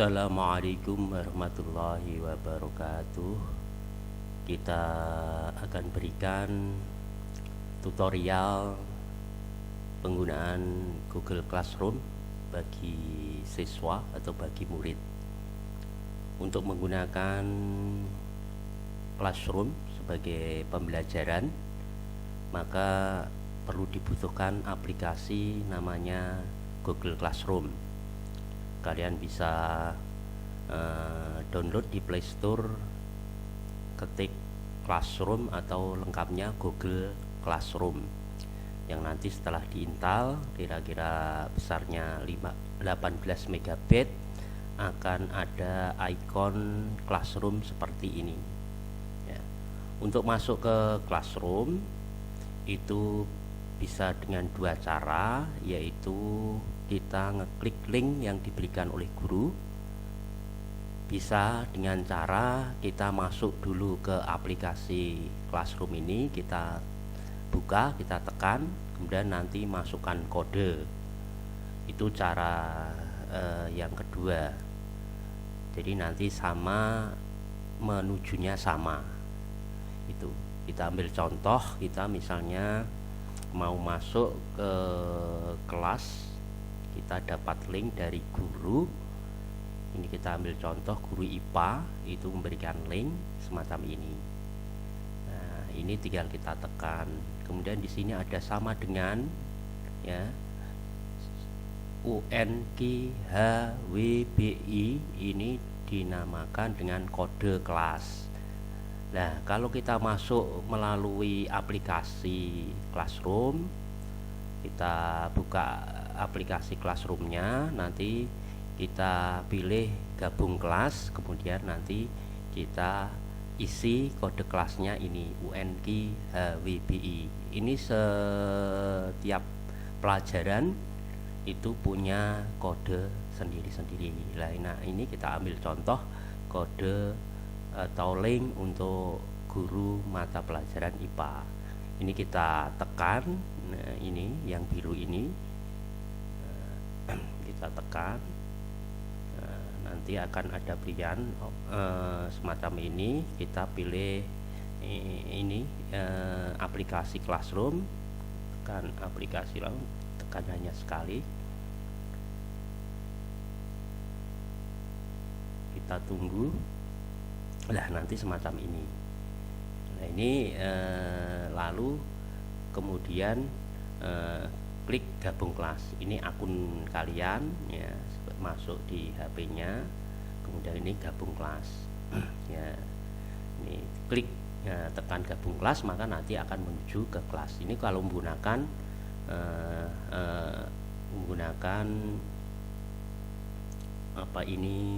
Assalamualaikum warahmatullahi wabarakatuh. Kita akan berikan tutorial penggunaan Google Classroom bagi siswa atau bagi murid. Untuk menggunakan Classroom sebagai pembelajaran, maka perlu dibutuhkan aplikasi namanya Google Classroom. Kalian bisa download di Play Store, ketik Classroom atau lengkapnya Google Classroom, yang nanti setelah diinstal kira-kira besarnya 18 MB akan ada ikon Classroom seperti ini ya. Untuk masuk ke Classroom itu bisa dengan dua cara, yaitu kita ngeklik link yang diberikan oleh guru. Bisa dengan cara kita masuk dulu ke aplikasi Classroom ini, kita buka, kita tekan, kemudian nanti masukkan kode. Itu cara yang kedua. Jadi nanti sama, menujunya sama. Itu kita ambil contoh, kita misalnya mau masuk ke kelas, kita dapat link dari guru. Ini kita ambil contoh guru IPA itu memberikan link semacam ini. Nah, ini tinggal kita tekan. Kemudian di sini ada sama dengan ya, UNQHWBI, ini dinamakan dengan kode kelas. Nah, kalau kita masuk melalui aplikasi Classroom, kita buka aplikasi Classroomnya, nanti kita pilih gabung kelas, kemudian nanti kita isi kode kelasnya ini UNQHWBI. Ini setiap pelajaran itu punya kode sendiri-sendiri. Nah, ini kita ambil contoh kode atau link untuk guru mata pelajaran IPA. Ini kita tekan, nah ini yang biru ini kita tekan. Nanti akan ada pilihan semacam ini. Kita pilih ini aplikasi Classroom, tekan aplikasi, lalu tekan hanya sekali, kita tunggu. Nah, nanti semacam ini. Nah, ini lalu kemudian klik gabung kelas. Ini akun kalian ya, masuk di HP-nya, kemudian ini gabung kelas ya. Ini klik ya, tekan gabung kelas, maka nanti akan menuju ke kelas. Ini kalau menggunakan apa ini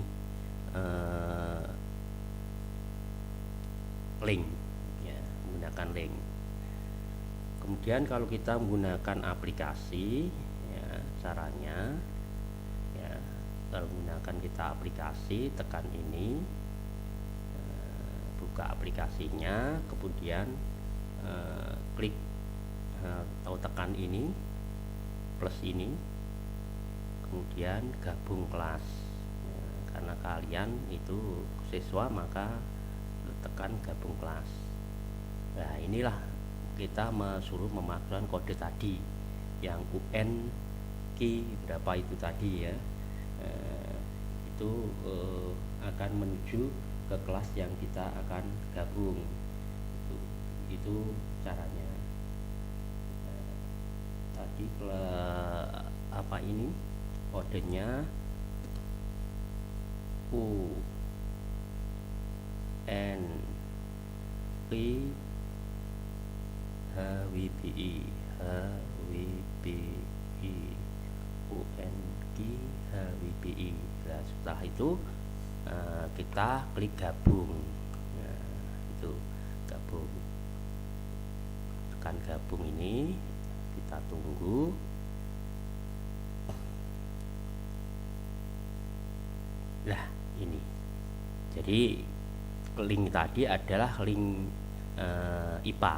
link ya, menggunakan link. Kemudian kalau kita menggunakan aplikasi ya, caranya ya, kalau menggunakan kita aplikasi, tekan ini, buka aplikasinya, kemudian klik atau tekan ini plus ini, kemudian gabung kelas ya, karena kalian itu siswa maka tekan gabung kelas. Nah, inilah kita suruh memasukkan kode tadi yang UNQ berapa itu tadi ya, itu akan menuju ke kelas yang kita akan gabung. Itu caranya. Tadi apa ini kodenya UNQHWBI UNQHWBI. Nah, setelah itu kita klik gabung ya, itu gabung, tekan gabung ini, kita tunggu. Nah, ini jadi link tadi adalah link IPA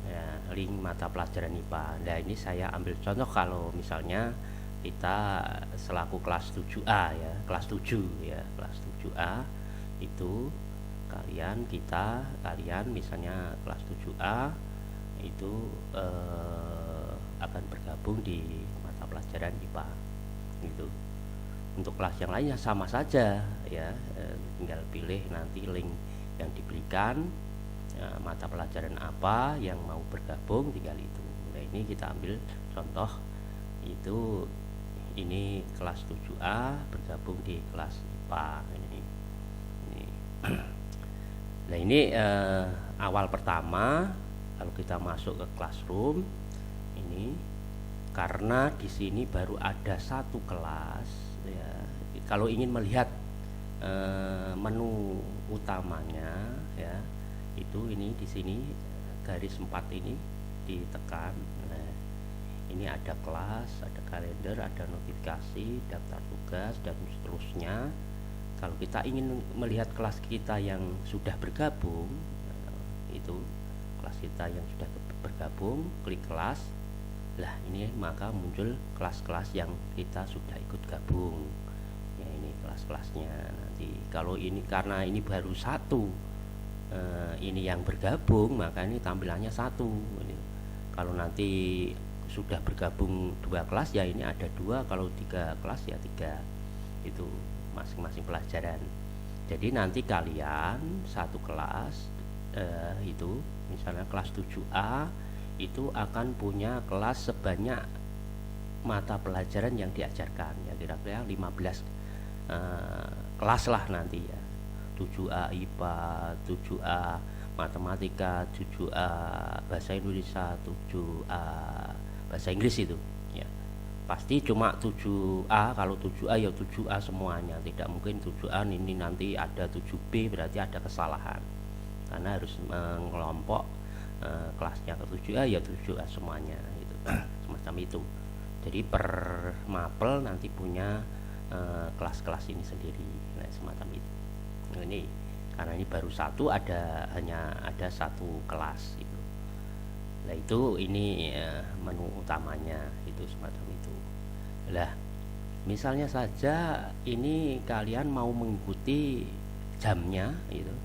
ya, link mata pelajaran IPA. Nah, ini saya ambil contoh kalau misalnya kita selaku kelas 7A ya, kelas 7 ya, kelas 7A itu kalian misalnya kelas 7A itu akan bergabung di mata pelajaran IPA gitu. Untuk kelas yang lainnya sama saja ya, tinggal pilih nanti link yang diberikan, mata pelajaran apa yang mau bergabung, tinggal itu. Nah, ini kita ambil contoh itu, ini kelas 7A bergabung di kelas IPA ini. Nah, ini awal pertama kalau kita masuk ke classroom ini, karena di sini baru ada satu kelas ya. Kalau ingin melihat menu utamanya ya, itu ini di sini garis 4 ini ditekan. Nah, ini ada kelas, ada kalender, ada notifikasi, daftar tugas dan seterusnya. Kalau kita ingin melihat kelas kita yang sudah bergabung, itu kelas kita yang sudah bergabung, klik kelas. Lah, ini maka muncul kelas-kelas yang kita sudah ikut gabung ya, ini kelas-kelasnya. Nanti kalau ini karena ini baru satu, ini yang bergabung, maka ini tampilannya satu. Kalau nanti sudah bergabung 2 kelas ya ini ada 2, kalau 3 kelas ya 3, itu masing-masing pelajaran. Jadi nanti kalian satu kelas itu misalnya kelas 7A itu akan punya kelas sebanyak mata pelajaran yang diajarkan ya, kira-kira 15 kelas lah nanti ya. 7A IPA, 7A matematika, 7A bahasa Indonesia, 7A bahasa Inggris itu ya. Pasti cuma 7A, kalau 7A ya 7A semuanya, tidak mungkin 7A ini nanti ada 7B, berarti ada kesalahan, karena harus mengelompok kelasnya ke 7A ya 7A semuanya gitu. Semacam itu. Jadi per mapel nanti punya kelas-kelas ini sendiri. Nah, semacam itu. Nah, ini karena ini baru satu, hanya ada satu kelas itu. Nah, itu ini menu utamanya itu semacam itu. Lah, misalnya saja ini kalian mau mengikuti jamnya gitu,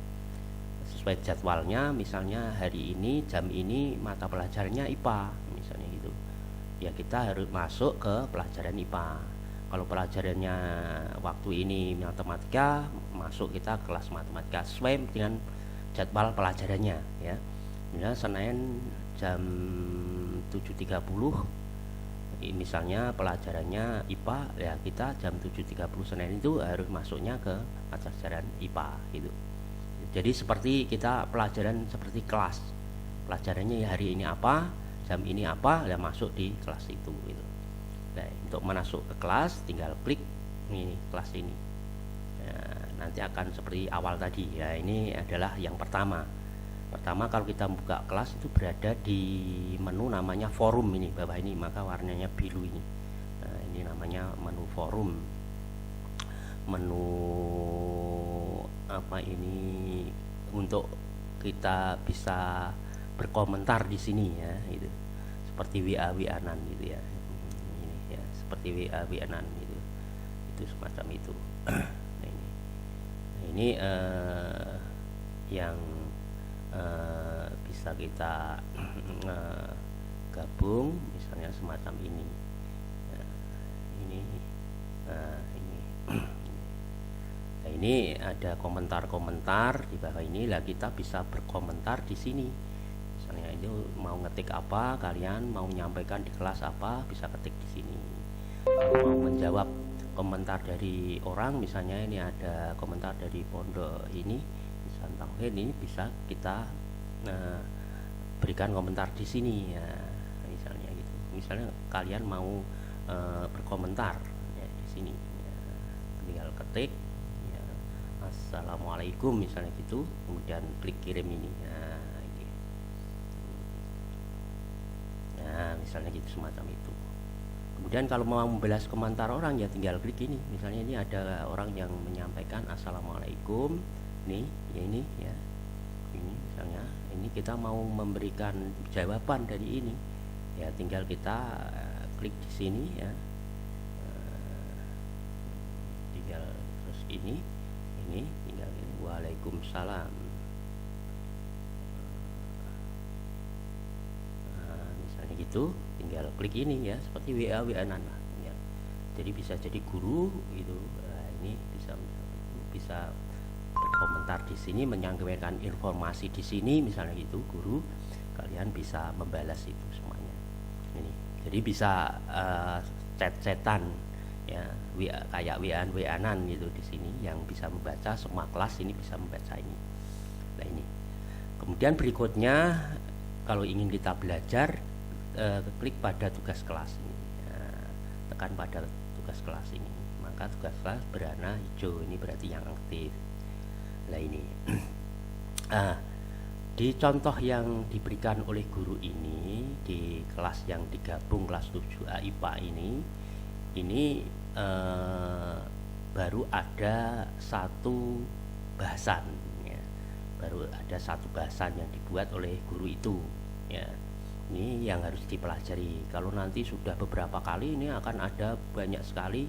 sesuai jadwalnya, misalnya hari ini jam ini mata pelajarannya IPA misalnya gitu ya, kita harus masuk ke pelajaran IPA. Kalau pelajarannya waktu ini matematika, masuk kita kelas matematika sesuai dengan jadwal pelajarannya ya. Misalnya Senin jam 7.30 misalnya pelajarannya IPA ya, kita jam 7.30 Senin itu harus masuknya ke pelajaran IPA gitu. Jadi seperti kita pelajaran seperti kelas, pelajarannya ya hari ini apa, jam ini apa, ya masuk di kelas itu gitu. Nah, untuk masuk ke kelas tinggal klik ini kelas ini ya, nanti akan seperti awal tadi ya. Ini adalah yang pertama kalau kita buka kelas itu berada di menu namanya forum ini bawah ini, maka warnanya biru ini. Nah, ini namanya menu forum, menu apa ini, untuk kita bisa berkomentar di sini ya, itu seperti WA-WA-an gitu ya. Ini ya seperti WA-WA-an gitu, itu semacam itu. Nah, ini yang bisa kita gabung misalnya semacam ini. Nah, ini Nah, ini ada komentar-komentar di bawah ini lah, kita bisa berkomentar di sini. Misalnya itu mau ngetik apa, kalian mau menyampaikan di kelas apa, bisa ketik di sini. Kalau mau menjawab komentar dari orang, misalnya ini ada komentar dari pondok ini, misalnya Tauhid ini, bisa kita berikan komentar di sini ya, misalnya gitu. Misalnya kalian mau berkomentar ya, di sini ya, tinggal ketik Assalamualaikum misalnya gitu, kemudian klik kirim ini. Nah, misalnya gitu semacam itu. Kemudian kalau mau membalas komentar orang ya tinggal klik ini. Misalnya ini ada orang yang menyampaikan Assalamualaikum nih ya, ini ya, ini misalnya ini kita mau memberikan jawaban dari ini ya, tinggal kita klik di sini ya, ini tinggal ini, Waalaikumsalam. Nah, misalnya gitu, tinggal klik ini ya, seperti WA-WA-an lah ya. Jadi bisa jadi guru itu. Nah, ini bisa berkomentar di sini, menyampaikan informasi di sini misalnya gitu, guru kalian bisa membalas itu semuanya. Ini jadi bisa chat-chatan ya, kayak WA-an gitu di sini, yang bisa membaca semua kelas ini bisa membaca ini. Nah ini. Kemudian berikutnya kalau ingin kita belajar, klik pada tugas kelas ini. Nah, tekan pada tugas kelas ini. Maka tugas kelas berwarna hijau, ini berarti yang aktif. Nah ini. Di contoh yang diberikan oleh guru ini di kelas yang digabung kelas 7A IPA ini baru ada satu bahasan ya. Baru ada satu bahasan yang dibuat oleh guru itu ya. Ini yang harus dipelajari. Kalau nanti sudah beberapa kali, ini akan ada banyak sekali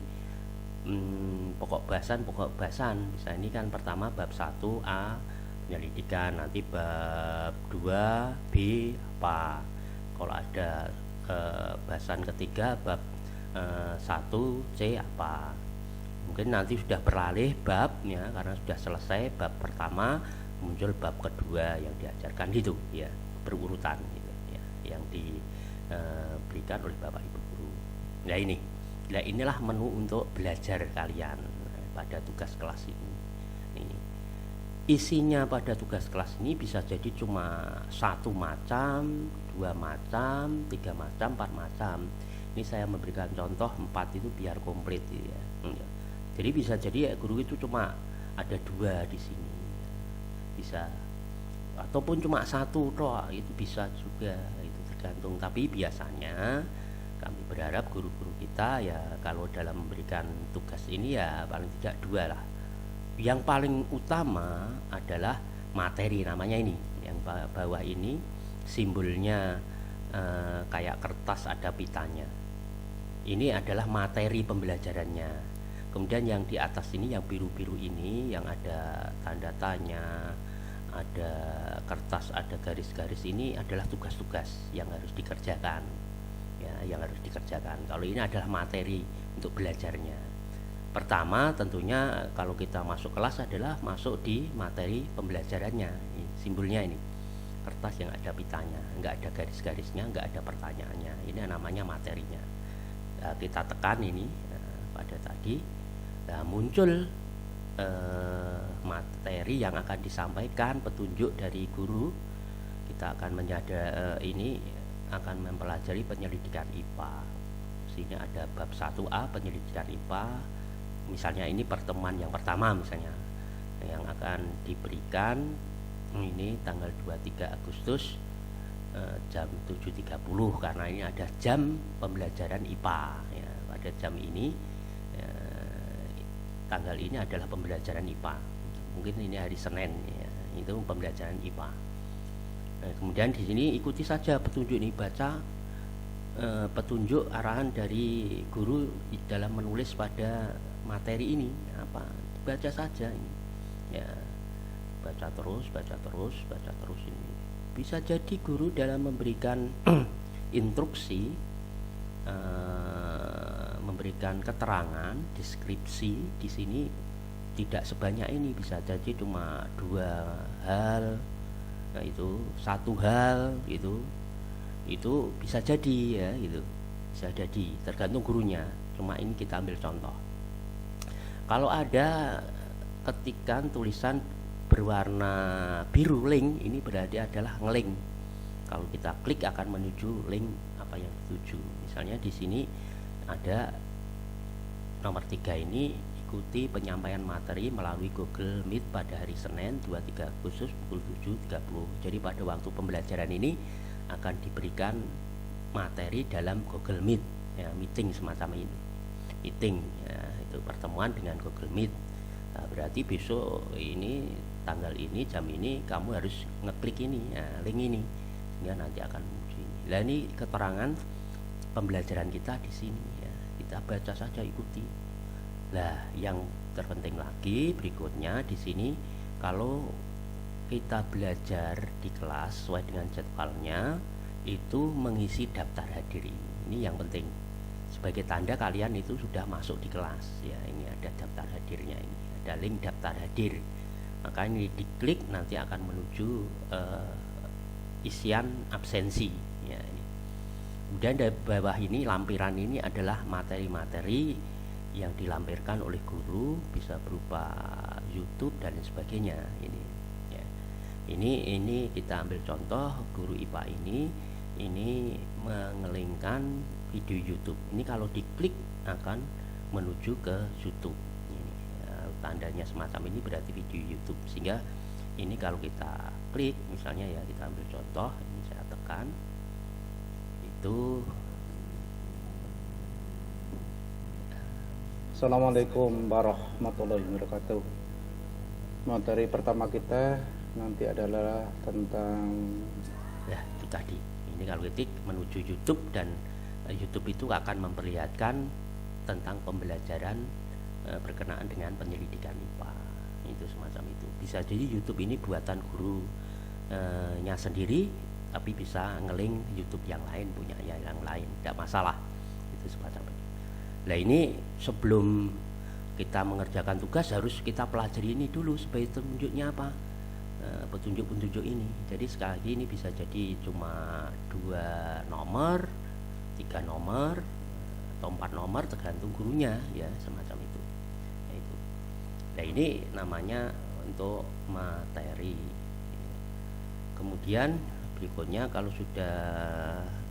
pokok bahasan. Bisa ini kan pertama bab 1A penyelidikan, nanti bab 2B apa. Kalau ada bahasan ketiga bab 1C apa. Mungkin nanti sudah beralih babnya karena sudah selesai bab pertama, muncul bab kedua yang diajarkan gitu ya, berurutan gitu ya, yang diberikan oleh Bapak Ibu guru. Nah inilah menu untuk belajar kalian pada tugas kelas ini. Isinya pada tugas kelas ini bisa jadi cuma 1 macam, 2 macam, 3 macam, 4 macam. Ini saya memberikan contoh 4 itu biar komplit ya. Jadi bisa jadi guru itu cuma ada 2 di sini, bisa, ataupun cuma 1 toh, itu bisa juga, itu tergantung. Tapi biasanya kami berharap guru-guru kita ya kalau dalam memberikan tugas ini ya paling tidak 2 lah. Yang paling utama adalah materi, namanya ini yang bawah ini simbolnya kayak kertas ada pitanya. Ini adalah materi pembelajarannya. Kemudian yang di atas ini yang biru-biru ini yang ada tanda tanya, ada kertas, ada garis-garis, ini adalah tugas-tugas yang harus dikerjakan ya, yang harus dikerjakan. Kalau ini adalah materi untuk belajarnya. Pertama tentunya kalau kita masuk kelas adalah masuk di materi pembelajarannya. Ini simbolnya ini kertas yang ada pitanya, nggak ada garis-garisnya, nggak ada pertanyaannya. Ini namanya materinya. Nah, kita tekan ini pada tadi. Nah, muncul materi yang akan disampaikan, petunjuk dari guru. Kita akan ini akan mempelajari penyelidikan IPA. Sini ada bab 1A penyelidikan IPA. Misalnya ini pertemuan yang pertama misalnya yang akan diberikan ini tanggal 23 Agustus jam 7.30 karena ini ada jam pembelajaran IPA ya. Pada jam ini tanggal ini adalah pembelajaran IPA. Mungkin ini hari Senin ya, itu pembelajaran IPA. Nah, kemudian di sini ikuti saja petunjuk ini, baca petunjuk arahan dari guru dalam menulis pada materi ini apa, baca saja ini ya, baca terus ini. Bisa jadi guru dalam memberikan instruksi, memberikan keterangan, deskripsi di sini tidak sebanyak ini, bisa jadi cuma 2 hal, nah itu 1 hal gitu, itu bisa jadi ya, gitu bisa jadi tergantung gurunya. Cuma ini kita ambil contoh. Kalau ada ketikan tulisan berwarna biru link, ini berarti adalah ngelink. Kalau kita klik akan menuju link apa yang dituju. Misalnya di sini ada nomor 3 ini, ikuti penyampaian materi melalui Google Meet pada hari Senin 23 Agustus pukul 7.30. Jadi pada waktu pembelajaran ini akan diberikan materi dalam Google Meet ya, meeting semacam ini. Meeting ya, itu pertemuan dengan Google Meet. Nah, berarti besok ini tanggal ini jam ini kamu harus ngeklik ini ya, link ini sehingga nanti akan muncul ini. Nah, ini keterangan pembelajaran kita di sini ya. Kita baca saja, ikuti. Nah, yang terpenting lagi berikutnya di sini, kalau kita belajar di kelas sesuai dengan jadwalnya, itu mengisi daftar hadir. Ini yang penting, sebagai tanda kalian itu sudah masuk di kelas ya. Ini ada daftar hadirnya, ini ada link daftar hadir, maka ini diklik nanti akan menuju isian absensi ya. Ini kemudian dari bawah ini lampiran ini adalah materi-materi yang dilampirkan oleh guru, bisa berupa YouTube dan lain sebagainya. Ini ya, ini kita ambil contoh guru IPA ini mengelingkan video YouTube. Ini kalau diklik akan menuju ke YouTube. Ini ya, tandanya semacam ini berarti video YouTube. Sehingga ini kalau kita klik, misalnya ya kita ambil contoh, ini saya tekan itu. Assalamualaikum warahmatullahi wabarakatuh. Materi pertama kita nanti adalah tentang Ya itu tadi. Ini kalau ketik menuju YouTube, dan YouTube itu akan memperlihatkan tentang pembelajaran berkenaan dengan penyelidikan IPA. Itu semacam itu. Bisa jadi YouTube ini buatan guru nya sendiri, tapi bisa ngeling YouTube yang lain, punya yang lain, tidak masalah. Itu semacam itu. Nah ini sebelum kita mengerjakan tugas harus kita pelajari ini dulu sebagai petunjuknya apa, petunjuk-petunjuk ini. Jadi sekali lagi ini bisa jadi cuma 2 nomor, 3 nomor, atau 4 nomor tergantung gurunya ya, semacam itu. Nah, itu. Nah ini namanya untuk materi. Kemudian berikutnya kalau sudah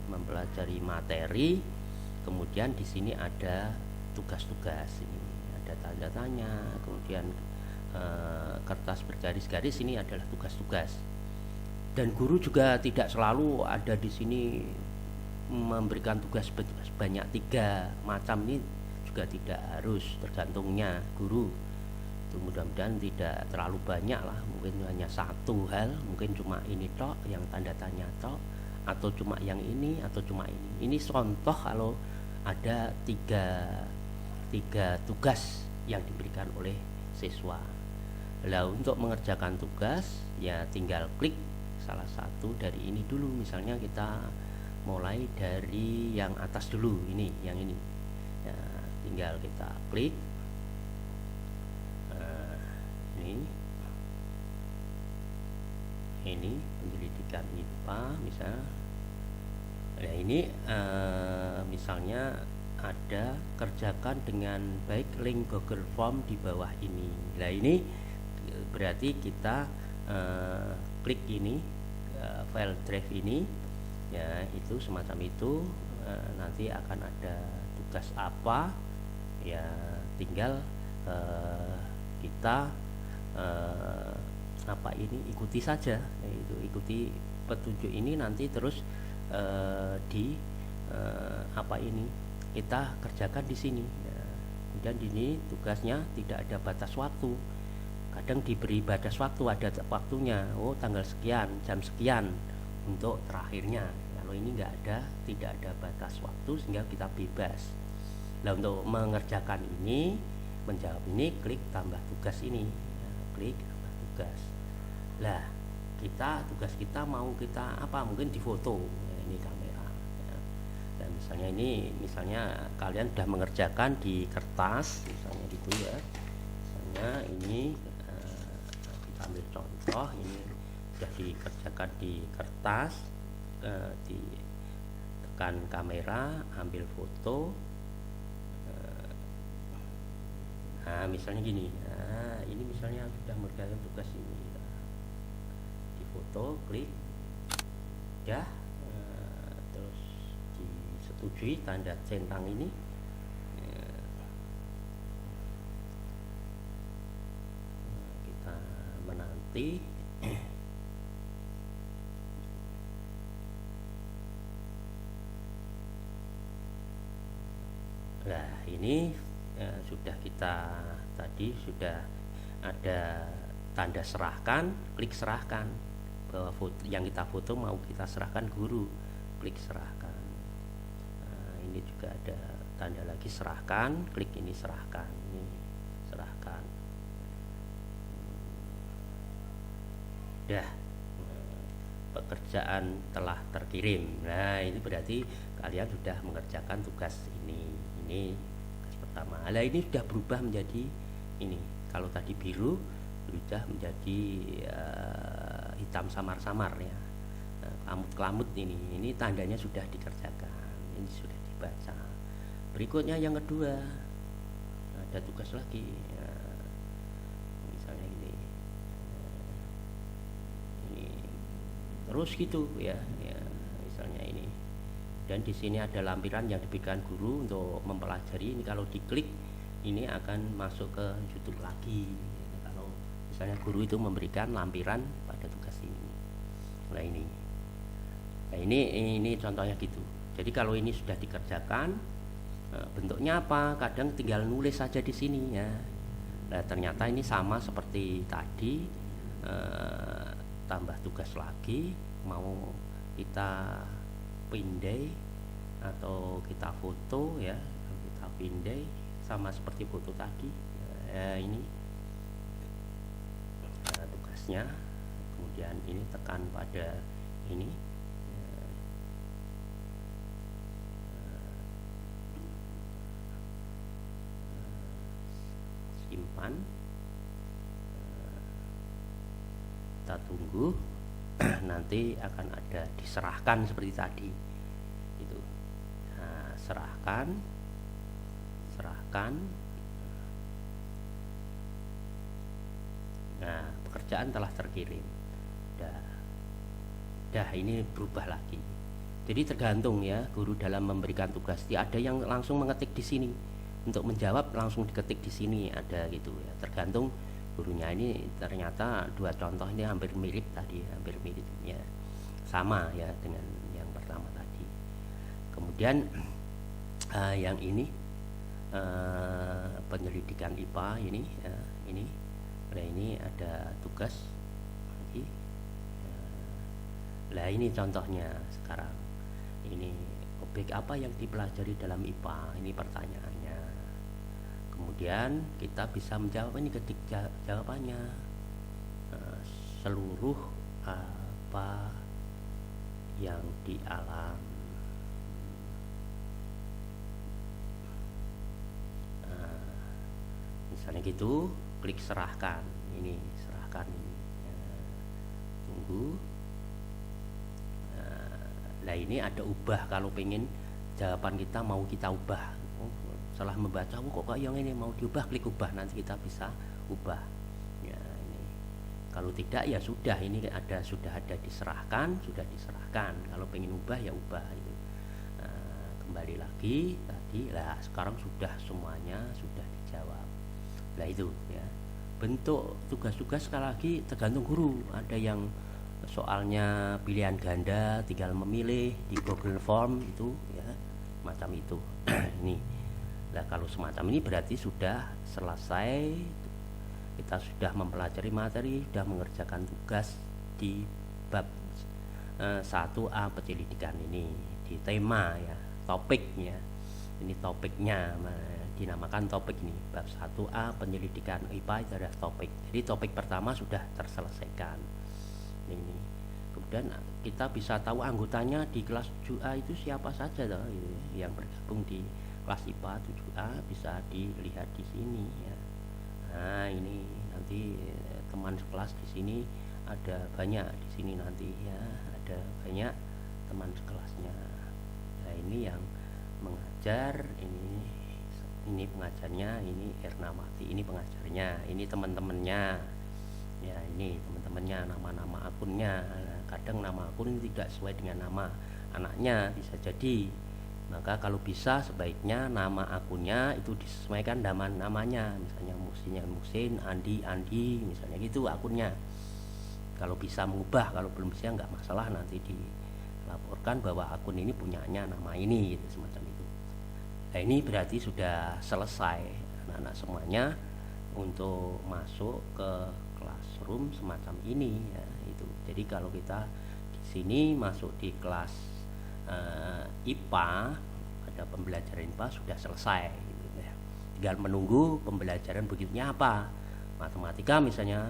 mempelajari materi, kemudian di sini ada tugas-tugas, ini ada tanda tanya, kemudian kertas bergaris-garis, ini adalah tugas-tugas. Dan guru juga tidak selalu ada di sini memberikan tugas sebanyak 3 macam, ini juga tidak harus, tergantungnya guru. Itu mudah-mudahan tidak terlalu banyak lah, mungkin hanya 1 hal, mungkin cuma ini tok yang tanda tanya tok, atau cuma yang ini, atau cuma ini. Ini contoh kalau ada 3 tugas yang diberikan oleh siswa. Lah untuk mengerjakan tugas ya tinggal klik salah satu dari ini dulu. Misalnya kita mulai dari yang atas dulu, ini yang ini ya, tinggal kita klik ini penyelidikan IPA misal. Nah ini misalnya ada kerjakan dengan baik link Google Form di bawah ini. Nah ini berarti kita klik ini file drive ini ya, itu semacam itu. Nanti akan ada tugas apa ya, tinggal kita ikuti saja, itu ikuti petunjuk ini, nanti terus kita kerjakan di sini ya. Kemudian ini tugasnya tidak ada batas waktu, kadang diberi batas waktu, ada waktunya, tanggal sekian, jam sekian untuk terakhirnya. Kalau ini tidak ada batas waktu, sehingga kita bebas. Nah untuk mengerjakan ini, menjawab ini, klik tambah tugas ini ya, klik tambah tugas. Lah tugas kita mau kita apa, mungkin difoto ya, ini kamera ya. Dan misalnya kalian sudah mengerjakan di kertas misalnya gitu ya, misalnya ini kita ambil contoh, ini sudah dikerjakan di kertas, ditekan kamera, ambil foto. Nah misalnya gini, nah ini misalnya sudah mengerjakan tugas ini, di foto, klik ya, terus disetujui tanda centang ini. Kita menanti. Nah ini sudah kita tadi sudah ada tanda serahkan, klik serahkan bahwa yang kita foto mau kita serahkan guru, klik serahkan. Nah, ini juga ada tanda lagi serahkan, klik ini serahkan, ini serahkan. kerjakan. Dah, pekerjaan telah terkirim. Nah, ini berarti kalian sudah mengerjakan tugas ini. Ini tugas pertama. Nah, ini sudah berubah menjadi ini. Kalau tadi biru sudah menjadi hitam samar-samar ya. Kelamut-kelamut ini tandanya sudah dikerjakan. Ini sudah dibaca. Berikutnya yang kedua, ada tugas lagi. Ya, misalnya ini terus gitu ya, misalnya ini. Dan di sini ada lampiran yang diberikan guru untuk mempelajari. Ini kalau diklik ini akan masuk ke YouTube lagi. Kalau misalnya guru itu memberikan lampiran pada tugas ini. Nah ini contohnya gitu. Jadi kalau ini sudah dikerjakan, bentuknya apa? Kadang tinggal nulis saja di sini ya. Nah ternyata ini sama seperti tadi, tambah tugas lagi, mau kita pindai atau kita foto ya, kita pindai sama seperti foto tadi ya, ini tugasnya. Kemudian ini tekan pada ini simpan, kita tunggu. Nanti akan ada diserahkan seperti tadi itu. Nah, serahkan. Nah, pekerjaan telah terkirim. Dah ini berubah lagi. Jadi tergantung ya guru dalam memberikan tugas. Ada yang langsung mengetik di sini, untuk menjawab langsung diketik di sini ada gitu ya. Tergantung gurunya. Ini ternyata dua contoh ini hampir mirip tadi, hampir mirip ya, sama ya dengan yang pertama tadi. Kemudian yang ini penyelidikan IPA ini ya, ini. Nah ini ada tugas lagi. Nah ini contohnya sekarang. Ini objek apa yang dipelajari dalam IPA? Ini pertanyaannya. Kemudian kita bisa menjawab, ini ketik jawabannya, seluruh apa yang di alam. Misalnya gitu, klik serahkan. Ini serahkan ini. Tunggu. Nah ini ada ubah. Kalau pengen jawaban kita mau kita ubah, setelah membaca kok yang ini mau diubah, klik ubah, nanti kita bisa ubah ya. Ini kalau tidak ya sudah, ini sudah ada diserahkan, kalau pengen ubah ya ubah itu. Kembali lagi tadi. Lah sekarang sudah semuanya sudah dijawab. Lah itu ya, bentuk tugas-tugas sekali lagi tergantung guru. Ada yang soalnya pilihan ganda, tinggal memilih di Google Form itu ya, macam itu. Ini. Nah kalau semacam ini berarti sudah selesai, kita sudah mempelajari materi, sudah mengerjakan tugas di bab 1A penyelidikan ini, di tema ya, topiknya. Ini topiknya dinamakan topik ini, bab 1A penyelidikan IPA itu adalah topik. Jadi topik pertama sudah terselesaikan. Ini kemudian kita bisa tahu anggotanya di kelas 7A itu siapa saja loh, yang bergabung di kelas IPA 7A bisa dilihat di sini ya. Nah ini nanti teman sekelas di sini ada banyak, di sini nanti ya ada banyak teman sekelasnya. Nah ini yang mengajar, ini pengajarnya, ini Ernawati, ini pengajarnya, ini teman-temannya ya, ini teman-temannya, nama-nama akunnya. Kadang nama akun tidak sesuai dengan nama anaknya, bisa jadi. Maka kalau bisa sebaiknya nama akunnya itu disesuaikan dengan namanya. Misalnya Musin, Andi, misalnya gitu akunnya. Kalau bisa mengubah, kalau belum bisa nggak masalah, nanti dilaporkan bahwa akun ini punyanya nama ini gitu, semacam itu. Nah ini berarti sudah selesai anak-anak semuanya untuk masuk ke classroom semacam ini ya, itu. Jadi kalau kita di sini masuk di kelas IPA, ada pembelajaran IPA sudah selesai gitu ya. tinggal menunggu pembelajaran berikutnya apa. Matematika misalnya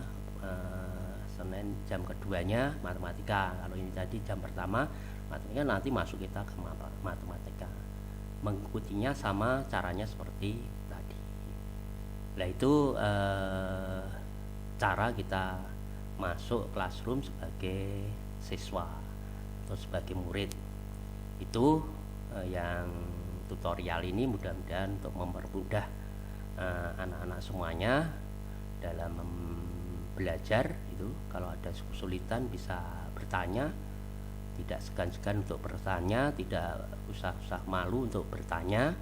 Senin jam keduanya matematika, kalau ini tadi jam pertama matematika, nanti masuk kita ke matematika, mengikutinya sama caranya seperti tadi. Nah itu cara kita masuk classroom sebagai siswa atau sebagai murid. Itu yang tutorial ini mudah-mudahan untuk mempermudah anak-anak semuanya dalam belajar. Itu kalau ada kesulitan bisa bertanya, tidak segan-segan untuk bertanya, tidak usah malu untuk bertanya.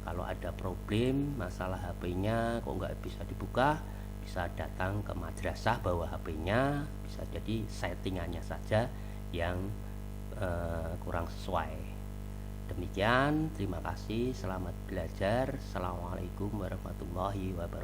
Kalau ada problem masalah HP-nya kok nggak bisa dibuka, bisa datang ke madrasah bawa HP-nya, bisa jadi settingannya saja yang kurang sesuai. Demikian, terima kasih, selamat belajar. Assalamualaikum warahmatullahi wabarakatuh.